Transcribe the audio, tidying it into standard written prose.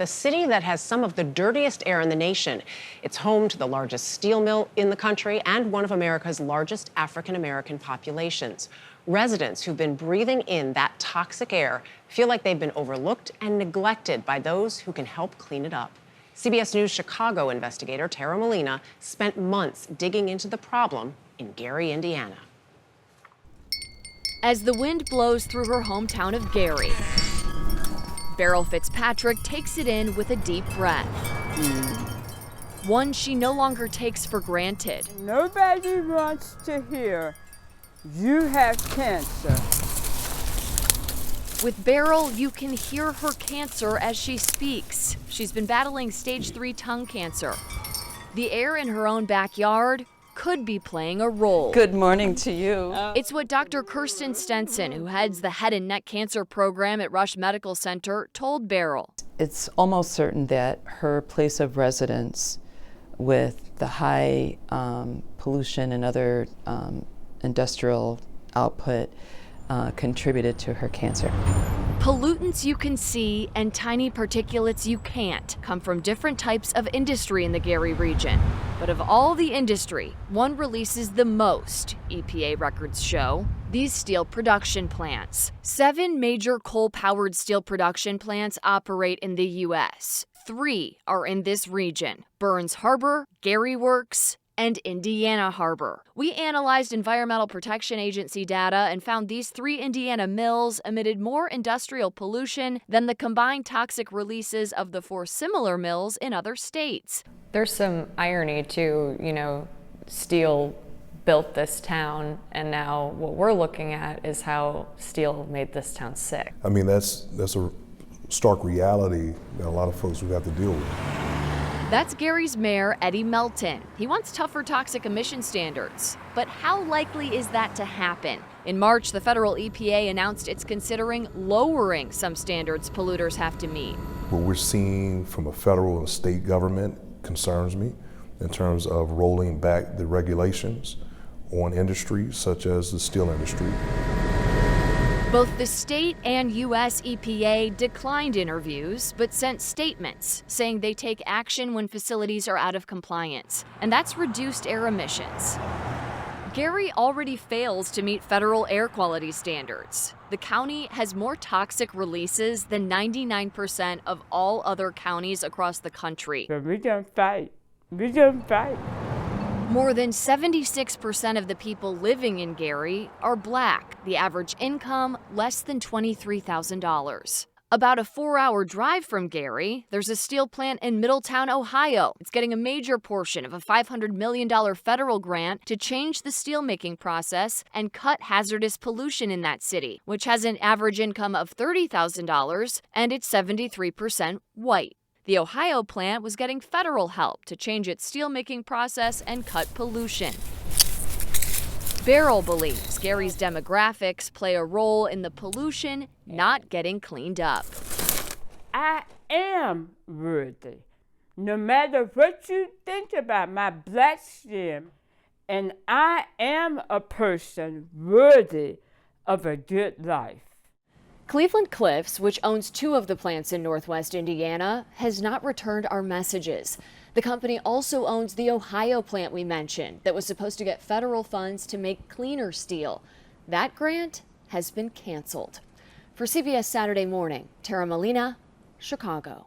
the city that has some of the dirtiest air in the nation. It's home to the largest steel mill in the country and one of America's largest African-American populations. Residents who've been breathing in that toxic air feel like they've been overlooked and neglected by those who can help clean it up. CBS News Chicago investigator Tara Molina spent months digging into the problem in Gary, Indiana. As the wind blows through her hometown of Gary, Beryl Fitzpatrick takes it in with a deep breath. One she no longer takes for granted. Nobody wants to hear you have cancer. With Beryl, you can hear her cancer as she speaks. She's been battling stage 3 tongue cancer. The air in her own backyard could be playing a role. Good morning to you. It's what Dr. Kirsten Stenson, who heads the head and neck cancer program at Rush Medical Center, told Beryl. It's almost certain that her place of residence with the high pollution and other industrial output contributed to her cancer. Pollutants you can see and tiny particulates you can't come from different types of industry in the Gary region. But of all the industry, one releases the most, EPA records show, these steel production plants. 7 major coal-powered steel production plants operate in the U.S. 3 are in this region: Burns Harbor, Gary Works, and Indiana Harbor. We analyzed Environmental Protection Agency data and found these 3 Indiana mills emitted more industrial pollution than the combined toxic releases of the 4 similar mills in other states. There's some irony to, steel built this town, and now what we're looking at is how steel made this town sick. I mean, that's a stark reality that a lot of folks would have to deal with. That's Gary's mayor, Eddie Melton. He wants tougher toxic emission standards. But how likely is that to happen? In March, the federal EPA announced it's considering lowering some standards polluters have to meet. What we're seeing from a federal and state government concerns me in terms of rolling back the regulations on industries such as the steel industry. Both the state and U.S. EPA declined interviews, but sent statements saying they take action when facilities are out of compliance, and that's reduced air emissions. Gary already fails to meet federal air quality standards. The county has more toxic releases than 99% of all other counties across the country. So we don't fight. We don't fight. More than 76% of the people living in Gary are Black. The average income, less than $23,000. About a 4-hour drive from Gary, there's a steel plant in Middletown, Ohio. It's getting a major portion of a $500 million federal grant to change the steelmaking process and cut hazardous pollution in that city, which has an average income of $30,000 and it's 73% white. The Ohio plant was getting federal help to change its steelmaking process and cut pollution. Beryl believes Gary's demographics play a role in the pollution not getting cleaned up. I am worthy. No matter what you think about my black skin, and I am a person worthy of a good life. Cleveland Cliffs, which owns 2 of the plants in Northwest Indiana, has not returned our messages. The company also owns the Ohio plant we mentioned that was supposed to get federal funds to make cleaner steel. That grant has been canceled. For CBS Saturday Morning, Tara Molina, Chicago.